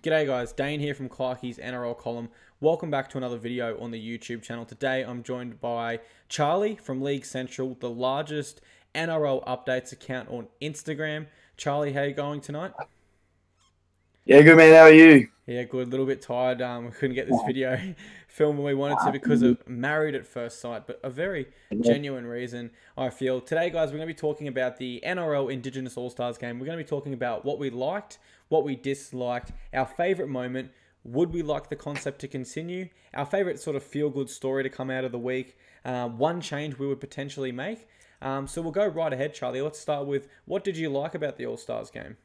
G'day guys, Dane here from Clarkey's NRL column. Welcome back to another video on the YouTube channel. Today I'm joined by Charlie from Leaguecentral, the largest NRL updates account on Instagram. Charlie, how are you going tonight? Yeah, good man. How are you? Yeah, good. A little bit tired. We couldn't get this video filmed when we wanted to because of married at first sight, but a very genuine reason, I feel. Today, guys, we're going to be talking about the NRL Indigenous All-Stars game. We're going to be talking about what we liked, what we disliked, our favourite moment, would we like the concept to continue, our favourite sort of feel-good story to come out of the week, one change we would potentially make. So we'll go right ahead, Charlie. Let's start with, what did you like about the All-Stars game?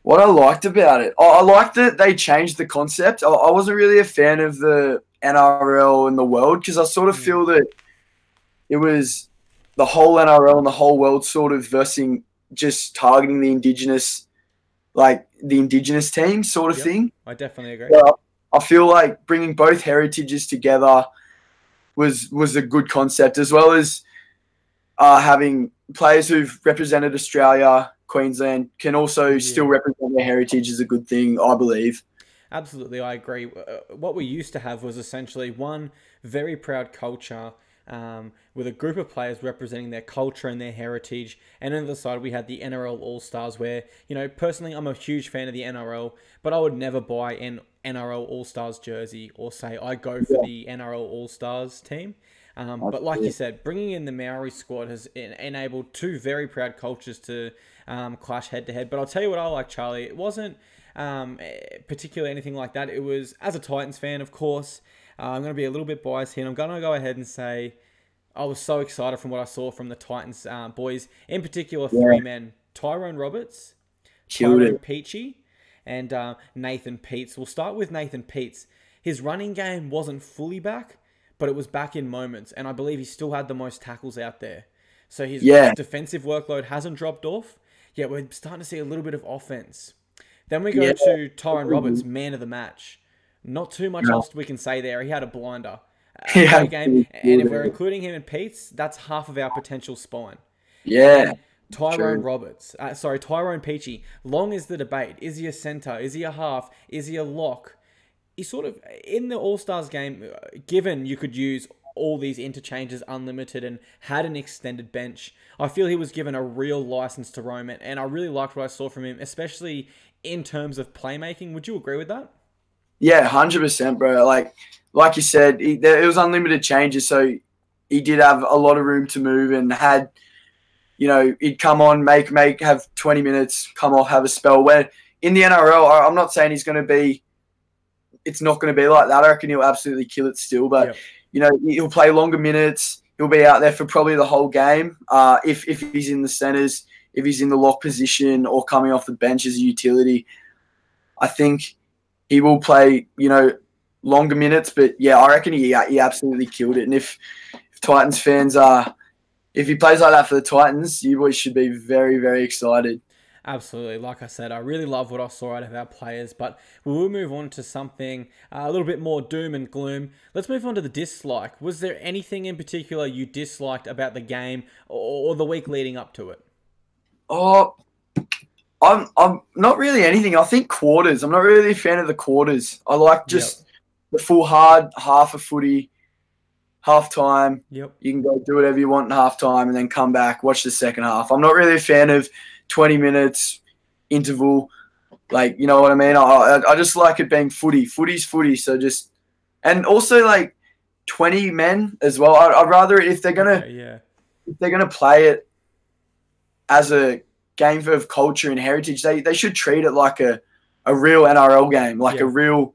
What I liked about it, I liked that they changed the concept. I wasn't really a fan of the NRL and the world because I sort of feel that it was the whole NRL and the whole world sort of versus just targeting the Indigenous, like the Indigenous team sort of thing. I definitely agree. But I feel like bringing both heritages together was a good concept, as well as having players who've represented Australia, Queensland, can also still represent their heritage is a good thing, I believe. Absolutely, I agree. What we used to have was essentially one very proud culture with a group of players representing their culture and their heritage. And on the other side, we had the NRL All-Stars where, you know, personally, I'm a huge fan of the NRL, but I would never buy an NRL All-Stars jersey or say I go for the NRL All-Stars team. But like you said, bringing in the Maori squad has enabled two very proud cultures to clash head-to-head. But I'll tell you what I like, Charlie. It wasn't particularly anything like that. It was, as a Titans fan, of course, I'm going to be a little bit biased here. And I'm going to go ahead and say I was so excited from what I saw from the Titans boys. In particular, three men. Tyrone Roberts, Tyrone Peachy, and Nathan Peets. We'll start with Nathan Peets. His running game wasn't fully back, but it was back in moments, and I believe he still had the most tackles out there. So his defensive workload hasn't dropped off, yet we're starting to see a little bit of offense. Then we go to Tyrone Roberts, man of the match. Not too much else we can say there. He had a blinder. Great game, and if we're including him in Pete's, that's half of our potential spine. Yeah. Tyrone Roberts, Tyrone Peachy. Long is the debate. Is he a centre? Is he a half? Is he a lock? He sort of, in the All-Stars game, given you could use all these interchanges unlimited and had an extended bench, I feel he was given a real license to roam it, and I really liked what I saw from him, especially in terms of playmaking. Would you agree with that? Yeah, 100%, bro. Like you said, it was unlimited changes, so he did have a lot of room to move and had, you know, he'd come on, have 20 minutes, come off, have a spell. Where in the NRL, I'm not saying he's going to be, it's not going to be like that. I reckon he'll absolutely kill it still. But, you know, he'll play longer minutes. He'll be out there for probably the whole game. If he's in the centres, if he's in the lock position or coming off the bench as a utility, I think he will play, you know, longer minutes. But, yeah, I reckon he absolutely killed it. And if Titans fans if he plays like that for the Titans, you boys should be very, very excited. Absolutely. Like I said, I really love what I saw out of our players, but we will move on to something a little bit more doom and gloom. Let's move on to the dislike. Was there anything in particular you disliked about the game or the week leading up to it? Oh, I'm not really anything. I think quarters. I'm not really a fan of the quarters. I like just the full hard half of footy, half time. You can go do whatever you want in half time and then come back, watch the second half. I'm not really a fan of 20 minutes interval, like, you know what I mean? I just like it being footy. Footy's footy, so just, and also like 20 men as well. I'd rather, if they're gonna play it as a game of culture and heritage, they should treat it like a real NRL game, like a real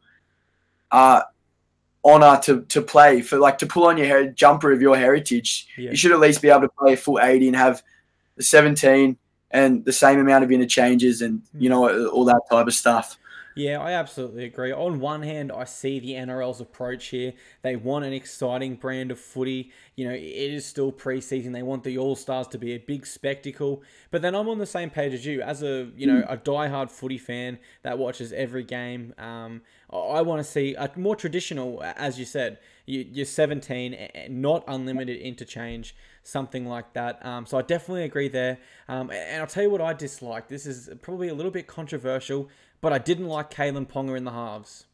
honor to play, for like to pull on your jumper of your heritage. You should at least be able to play a full 80 and have the 17 and the same amount of interchanges and, you know, all that type of stuff. Yeah, I absolutely agree. On one hand, I see the NRL's approach here. They want an exciting brand of footy. You know, it is still pre-season. They want the All-Stars to be a big spectacle. But then I'm on the same page as you. As a, you know, a diehard footy fan that watches every game, I want to see a more traditional, as you said, you're 17, not unlimited interchange, something like that. So I definitely agree there. And I'll tell you what I dislike. This is probably a little bit controversial, but I didn't like Kalen Ponga in the halves.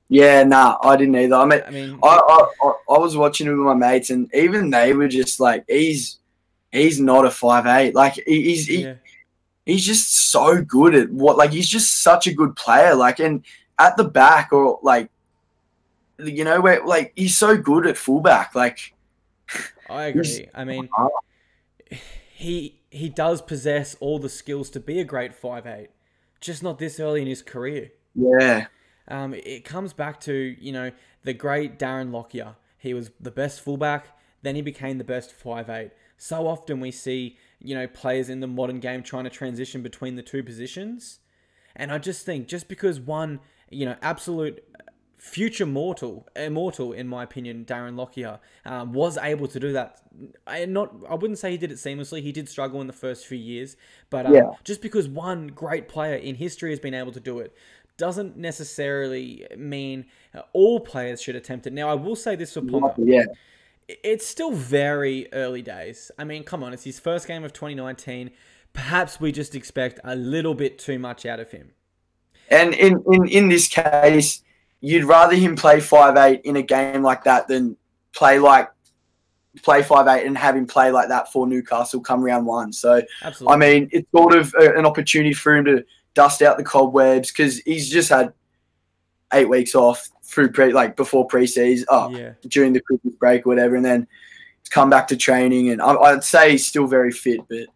Yeah, nah, I didn't either. I mean, I was watching it with my mates, and even they were just like, he's not a 5'8". Like yeah. he's just so good at he's just such a good player. Like, and at the back, or like, you know, where like he's so good at fullback. Like, I agree. I mean, he does possess all the skills to be a great 5'8", just not this early in his career. Yeah. It comes back to, you know, the great Darren Lockyer. He was the best fullback, then he became the best 5'8". So often we see, you know, players in the modern game trying to transition between the two positions. And I just think, just because one, you know, absolute future immortal in my opinion, Darren Lockyer, was able to do that. I wouldn't say he did it seamlessly. He did struggle in the first few years, but just because one great player in history has been able to do it, doesn't necessarily mean all players should attempt it. Now, I will say this for Ponga. Yeah. It's still very early days. I mean, come on, it's his first game of 2019. Perhaps we just expect a little bit too much out of him. And in this case, you'd rather him play 5'8" in a game like that than play 5'8" and have him play like that for Newcastle come round one. So, absolutely. I mean, it's sort of an opportunity for him to dust out the cobwebs, because he's just had 8 weeks off through before preseason, during the Christmas break or whatever, and then he's come back to training, and I'd say he's still very fit, but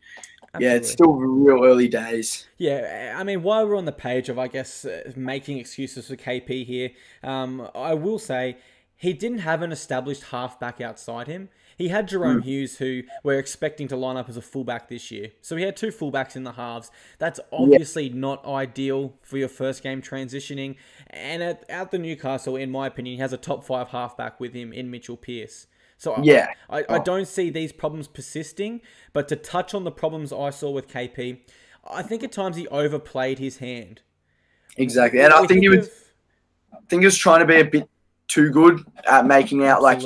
yeah, it's still real early days. Yeah, I mean, while we're on the page of, I guess, making excuses for KP here, I will say he didn't have an established halfback outside him. He had Jerome Hughes, who we're expecting to line up as a fullback this year. So he had 2 fullbacks in the halves. That's obviously not ideal for your first game transitioning. And at the Newcastle, in my opinion, he has a top 5 halfback with him in Mitchell Pearce. So I don't see these problems persisting. But to touch on the problems I saw with KP, I think at times he overplayed his hand. Exactly. And I think he was trying to be a bit too good at making out like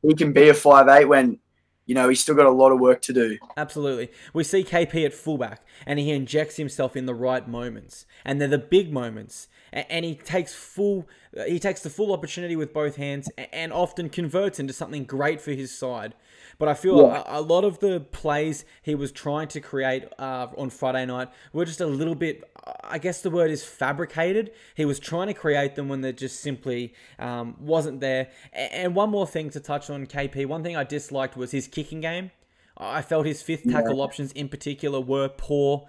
he can be a 5'8" when, you know, he's still got a lot of work to do. Absolutely. We see KP at fullback, and he injects himself in the right moments, and they're the big moments, and he takes the full opportunity with both hands, and often converts into something great for his side. But I feel a lot of the plays he was trying to create on Friday night were just a little bit, I guess the word is fabricated. He was trying to create them when they just simply wasn't there. And one more thing to touch on KP, one thing I disliked was his kicking game. I felt his fifth tackle options in particular were poor.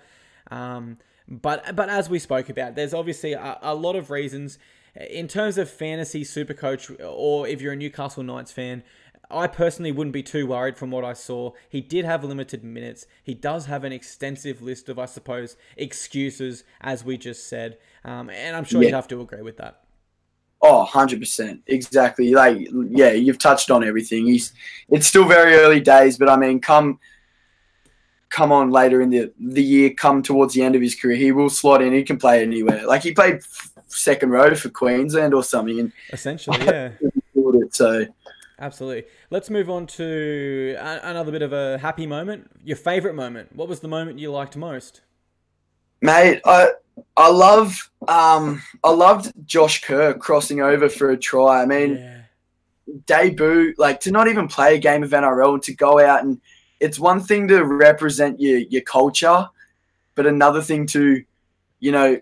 But as we spoke about, there's obviously a lot of reasons. In terms of fantasy Supercoach, or if you're a Newcastle Knights fan, I personally wouldn't be too worried from what I saw. He did have limited minutes. He does have an extensive list of, I suppose, excuses, as we just said. And I'm sure you'd have to agree with that. Oh, 100%. Exactly. Like, yeah, you've touched on everything. It's still very early days, but I mean, come on later in the year, come towards the end of his career, he will slot in. He can play anywhere. Like, he played second row for Queensland or something. And essentially, yeah. So... Absolutely. Let's move on to another bit of a happy moment. Your favourite moment. What was the moment you liked most? Mate, I loved Josh Kerr crossing over for a try. I mean, debut, like, to not even play a game of NRL and to go out, and it's one thing to represent your culture, but another thing to, you know,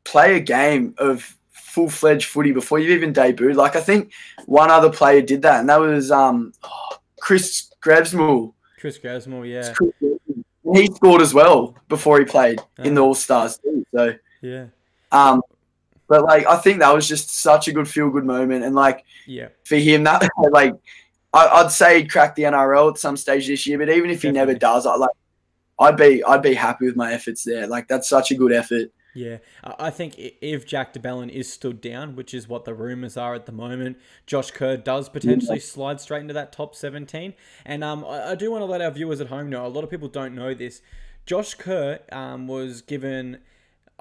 play a game of full-fledged footy before you've even debuted. Like, I think one other player did that, and that was Chris Grevsmull. Chris Grevsmull, yeah. He scored as well before he played in the All-Stars too. So yeah. But like, I think that was just such a good feel-good moment, and like, for him, that like, I'd say he'd crack the NRL at some stage this year. But even if he never does, I'd be happy with my efforts there. Like, that's such a good effort. Yeah, I think if Jack de Belin is stood down, which is what the rumours are at the moment, Josh Kerr does potentially slide straight into that top 17. And I do want to let our viewers at home know, a lot of people don't know this. Josh Kerr was given,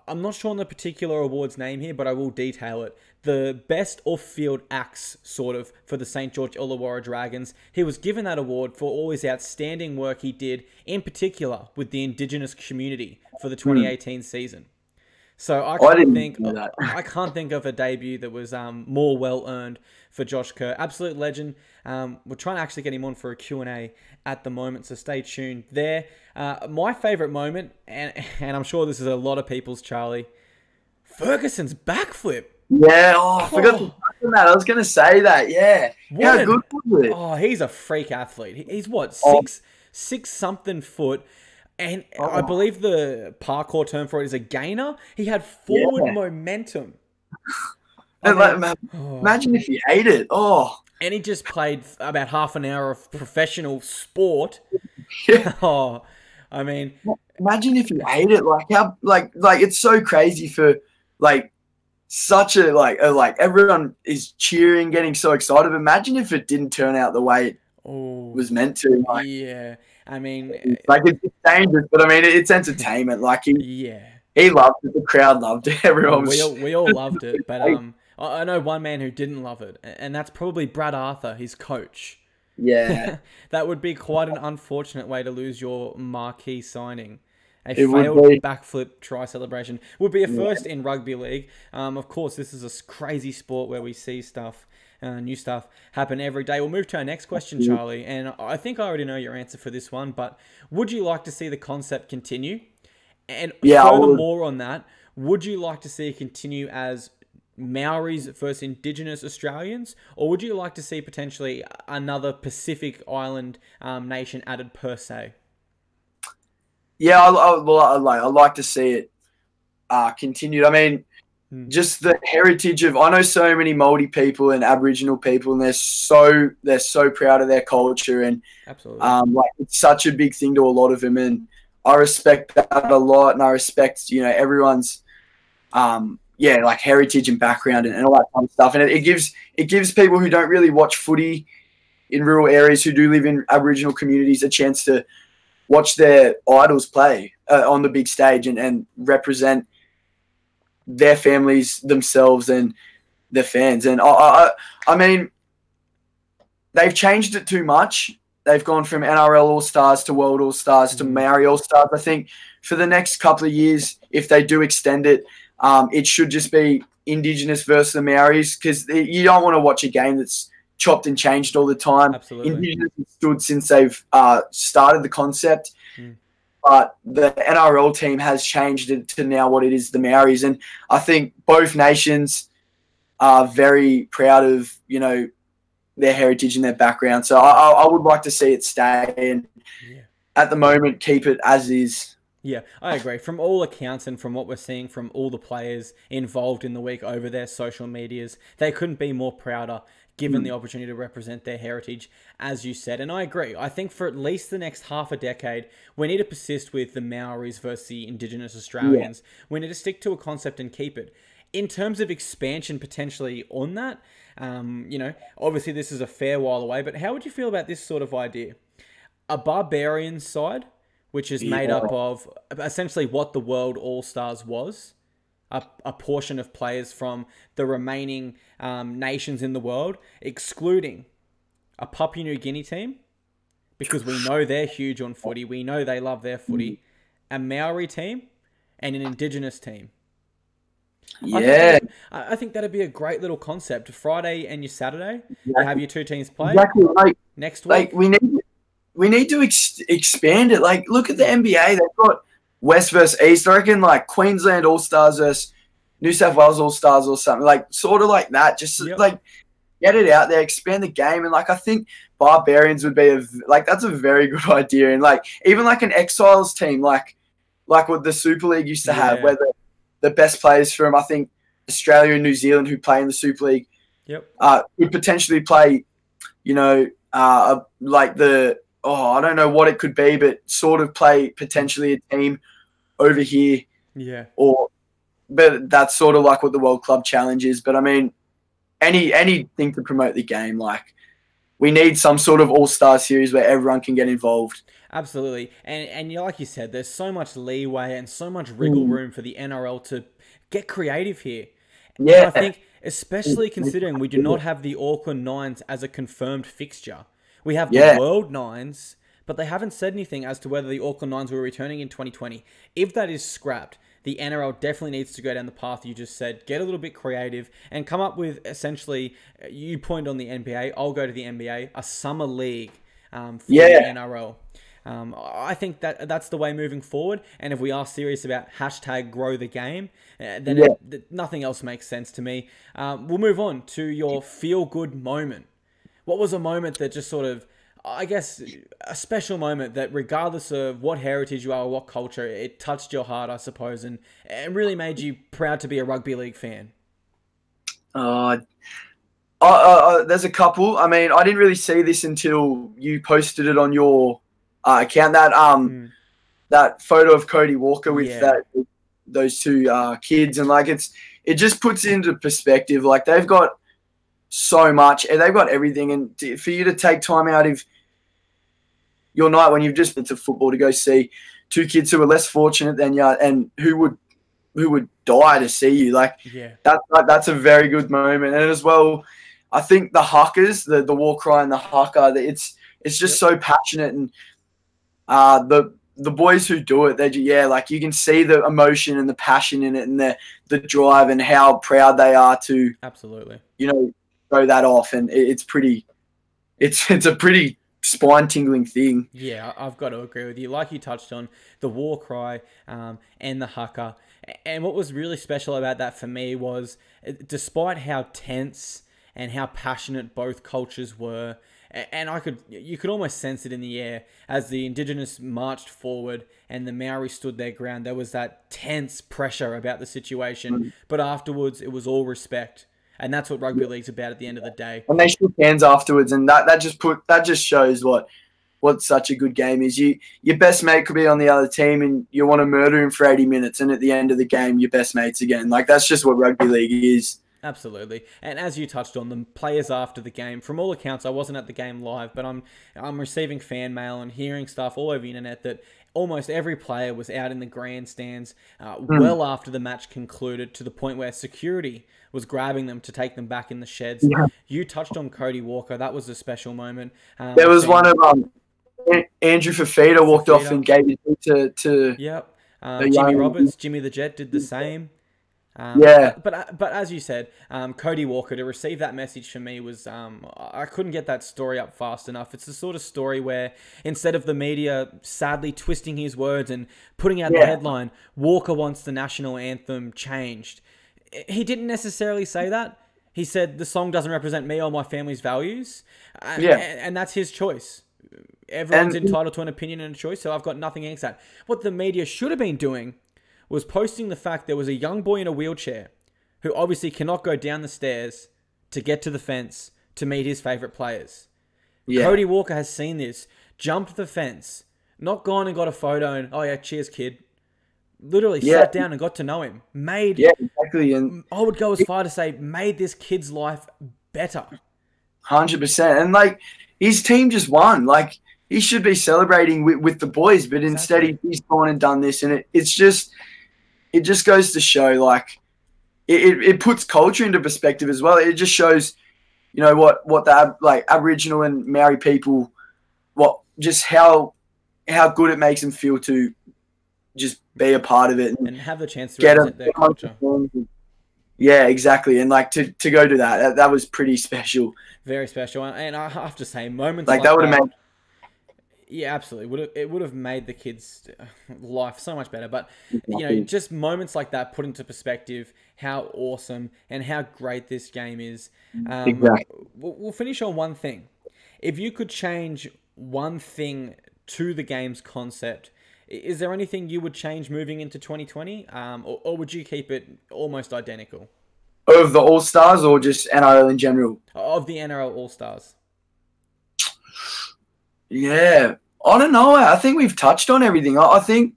I'm not sure on the particular award's name here, but I will detail it, the best off-field acts, sort of, for the St. George Illawarra Dragons. He was given that award for all his outstanding work he did, in particular with the Indigenous community for the 2018 season. So I I can't didn't think know that. I can't think of a debut that was more well earned for Josh Kerr. Absolute legend. We're trying to actually get him on for a Q&A at the moment, so stay tuned there. My favourite moment, and I'm sure this is a lot of people's, Charlie, Ferguson's backflip. Yeah, I forgot to Oh, touch on that. I was going to say that. Yeah. what How an good was it? oh, he's a freak athlete. He's what, Oh, six something foot. And I oh believe the parkour term for it is a gainer. He had forward yeah. momentum. I And mean, imagine if he ate it. Oh, and he just played about half an hour of professional sport. yeah. Oh, I mean, Imagine if he ate it. Like how, like it's so crazy for like such a like everyone is cheering, getting so excited. Imagine if it didn't turn out the way it oh, was meant to. yeah. I mean, Like it's dangerous, but I mean it's entertainment. Like yeah. he loved it. The crowd loved it. Oh, Everyone we was. all loved it, but I know one man who didn't love it, and that's probably Brad Arthur, his coach. Yeah, That would be quite an unfortunate way to lose your marquee signing. A it would failed be. backflip try celebration would be a Yeah. first in rugby league. Of course, this is a crazy sport where we see stuff, new stuff happen every day. We'll move to our next question, Charlie, and I think I already know your answer for this one, but would you like to see the concept continue? And Yeah, I would. furthermore on that, would you like to see it continue as Maoris versus Indigenous Australians, or would you like to see potentially another Pacific Island nation added per se? Yeah, I like to see it continued. I mean, just the heritage of. I know so many Māori people and Aboriginal people, and they're so proud of their culture, and Absolutely. like it's such a big thing to a lot of them, and I respect that a lot, and I respect everyone's like heritage and background and all that kind of stuff, and it gives people who don't really watch footy in rural areas who do live in Aboriginal communities a chance to watch their idols play on the big stage and represent their families, themselves, and their fans. And I mean, they've changed it too much. They've gone from NRL All-Stars to World All-Stars to Maori All-Stars. I think for the next couple of years, if they do extend it, it should just be Indigenous versus the Maoris, because you don't want to watch a game that's chopped and changed all the time. Absolutely. Indigenous has stood since they've started the concept. But the NRL team has changed it to now what it is, the Maoris. And I think both nations are very proud of, their heritage and their background. So I would like to see it stay and at the moment keep it as is. Yeah, I agree. From all accounts and from what we're seeing from all the players involved in the week over their social medias, they couldn't be more prouder given the opportunity to represent their heritage, as you said. And I agree. I think for at least the next half a decade, we need to persist with the Maoris versus the Indigenous Australians. Yeah. We need to stick to a concept and keep it. In terms of expansion potentially on that, obviously this is a fair while away, but how would you feel about this sort of idea? A Barbarians side, which is made up of essentially what the World All-Stars was, a portion of players from the remaining nations in the world, excluding a Papua New Guinea team, because we know they're huge on footy. We know they love their footy. A Maori team and an Indigenous team. Yeah. I think that'd be a great little concept. Friday and your Saturday, you have your two teams play. Exactly. Next week. Like we need to expand it. Like, look at the NBA. They've got West versus East. I reckon, like, Queensland All-Stars versus New South Wales All-Stars or something. Like, sort of like that. Just, like, get it out there, expand the game. And, like, I think Barbarians would be that's a very good idea. And, like, even, like, an Exiles team, like what the Super League used to have, where the best players from, I think, Australia and New Zealand who play in the Super League could potentially play, like the – I don't know what it could be, but sort of play potentially a team over here. Yeah. But that's sort of like what the World Club Challenge is. But I mean, anything to promote the game. Like, we need some sort of all-star series where everyone can get involved. Absolutely. And like you said, there's so much leeway and so much wriggle room for the NRL to get creative here. Yeah. And I think, especially considering we do not have the Auckland Nines as a confirmed fixture. We have the World Nines, but they haven't said anything as to whether the Auckland Nines were returning in 2020. If that is scrapped, the NRL definitely needs to go down the path you just said, get a little bit creative, and come up with essentially, you point on the NBA, I'll go to the NBA, a summer league for the NRL. I think that's the way moving forward. And if we are serious about hashtag grow the game, then nothing else makes sense to me. We'll move on to your feel good moment. What was a moment that just sort of, I guess, a special moment that regardless of what heritage you are or what culture, it touched your heart, I suppose, and really made you proud to be a rugby league fan? There's a couple. I mean, I didn't really see this until you posted it on your account. That photo of Cody Walker with those two kids, and like it just puts it into perspective. Like they've got so much, and they've got everything, and for you to take time out of your night when you've just been to football to go see two kids who are less fortunate than you and who would die to see you, that's a very good moment. And as well, I think the huckers, the war cry and the hucker, it's just so passionate, and the boys who do it, like you can see the emotion and the passion in it, and the drive and how proud they are to absolutely, throw that off, and it's a pretty spine-tingling thing. Yeah, I've got to agree with you. Like you touched on, the war cry and the hucker. And what was really special about that for me was, despite how tense and how passionate both cultures were, and you could almost sense it in the air as the Indigenous marched forward and the Maori stood their ground. There was that tense pressure about the situation, but afterwards it was all respect. And that's what rugby league's about at the end of the day. And they shook hands afterwards, and that just shows what such a good game is. Your best mate could be on the other team, and you want to murder him for 80 minutes, and at the end of the game, your best mates again. Like that's just what rugby league is. Absolutely. And as you touched on, the players after the game, from all accounts, I wasn't at the game live, but I'm receiving fan mail and hearing stuff all over the internet that almost every player was out in the grandstands well after the match concluded, to the point where security was grabbing them to take them back in the sheds. Yeah. You touched on Cody Walker. That was a special moment. There was one of Andrew Fafita walked off and gave it to Yep. Jimmy Roberts, Jimmy the Jet did the same. But as you said, Cody Walker, to receive that message for me was, I couldn't get that story up fast enough. It's the sort of story where instead of the media sadly twisting his words and putting out the headline, Walker wants the national anthem changed, he didn't necessarily say that. He said the song doesn't represent me or my family's values, and that's his choice. Everyone's entitled to an opinion and a choice, so I've got nothing against that. What the media should have been doing was posting the fact there was a young boy in a wheelchair who obviously cannot go down the stairs to get to the fence to meet his favourite players. Yeah. Cody Walker has seen this, jumped the fence, not gone and got a photo and, oh yeah, cheers kid. Literally sat down and got to know him. Exactly. And I would go as far to say made this kid's life better. 100%. And like his team just won. Like he should be celebrating with the boys, but instead he's gone and done this, and it just goes to show, like, it puts culture into perspective as well. It just shows, what the Aboriginal and Maori people, how good it makes them feel to just be a part of it and have the chance to represent their culture. Yeah, exactly. And like to go to that was pretty special. Very special. And I have to say, moments like that would have made. Yeah, absolutely. It would have made the kids' life so much better. But, just moments like that put into perspective how awesome and how great this game is. Exactly. We'll finish on one thing. If you could change one thing to the game's concept, is there anything you would change moving into 2020? Or would you keep it almost identical? Of the All-Stars or just NRL in general? Of the NRL All-Stars. Yeah, I don't know. I think we've touched on everything. I think.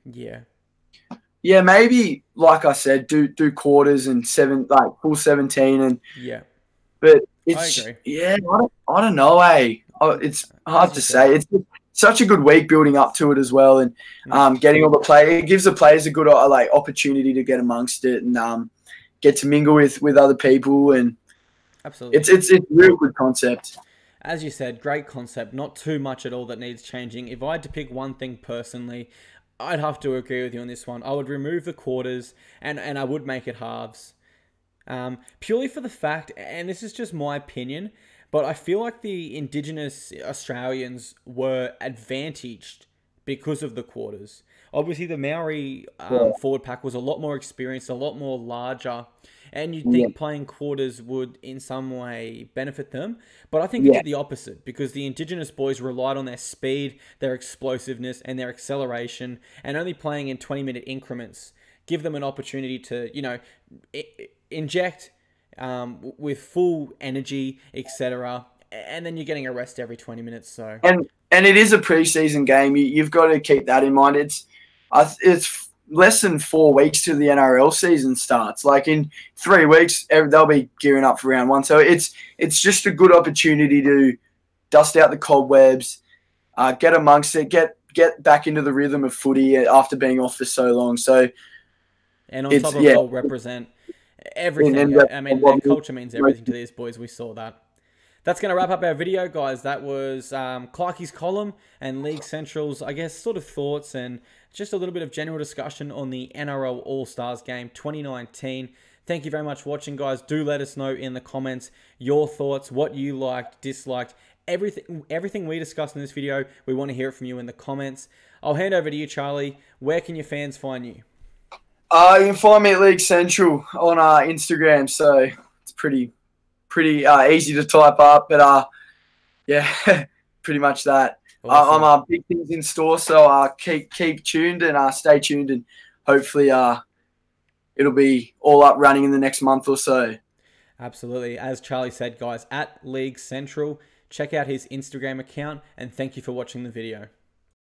Yeah, maybe like I said, do quarters and full 17 and. Yeah. But it's. I agree. Yeah, I don't know. It's hard to say. It's such a good week building up to it as well, and getting all the play. It gives the players a good opportunity to get amongst it and get to mingle with other people, and. Absolutely. It's a real good concept. As you said, great concept, not too much at all that needs changing. If I had to pick one thing personally, I'd have to agree with you on this one. I would remove the quarters and I would make it halves. Purely for the fact, and this is just my opinion, but I feel like the Indigenous Australians were advantaged because of the quarters. Obviously, the Maori forward pack was a lot more experienced, a lot more larger, and you'd think playing quarters would in some way benefit them. But I think it did the opposite, because the Indigenous boys relied on their speed, their explosiveness, and their acceleration, and only playing in 20-minute increments give them an opportunity to, inject with full energy, etc. And then you're getting a rest every 20 minutes. So and it is a preseason game. You've got to keep that in mind. It's less than 4 weeks till the NRL season starts. Like in 3 weeks, they'll be gearing up for round one. So it's just a good opportunity to dust out the cobwebs, get amongst it, get back into the rhythm of footy after being off for so long. So, and on top of it all, represent everything. I mean, their culture means everything to these boys. We saw that. That's going to wrap up our video, guys. That was Clarkey's column and Leaguecentral's, I guess, sort of thoughts and just a little bit of general discussion on the NRL All-Stars game 2019. Thank you very much for watching, guys. Do let us know in the comments your thoughts, what you liked, disliked, everything we discussed in this video. We want to hear it from you in the comments. I'll hand over to you, Charlie. Where can your fans find you? You can find me at Leaguecentral on Instagram, so it's pretty easy to type up, but yeah, pretty much that. Awesome. I'm big things in store, so keep tuned and stay tuned, and hopefully it'll be all up running in the next month or so. Absolutely. As Charlie said, guys, at Leaguecentral, check out his Instagram account, and thank you for watching the video.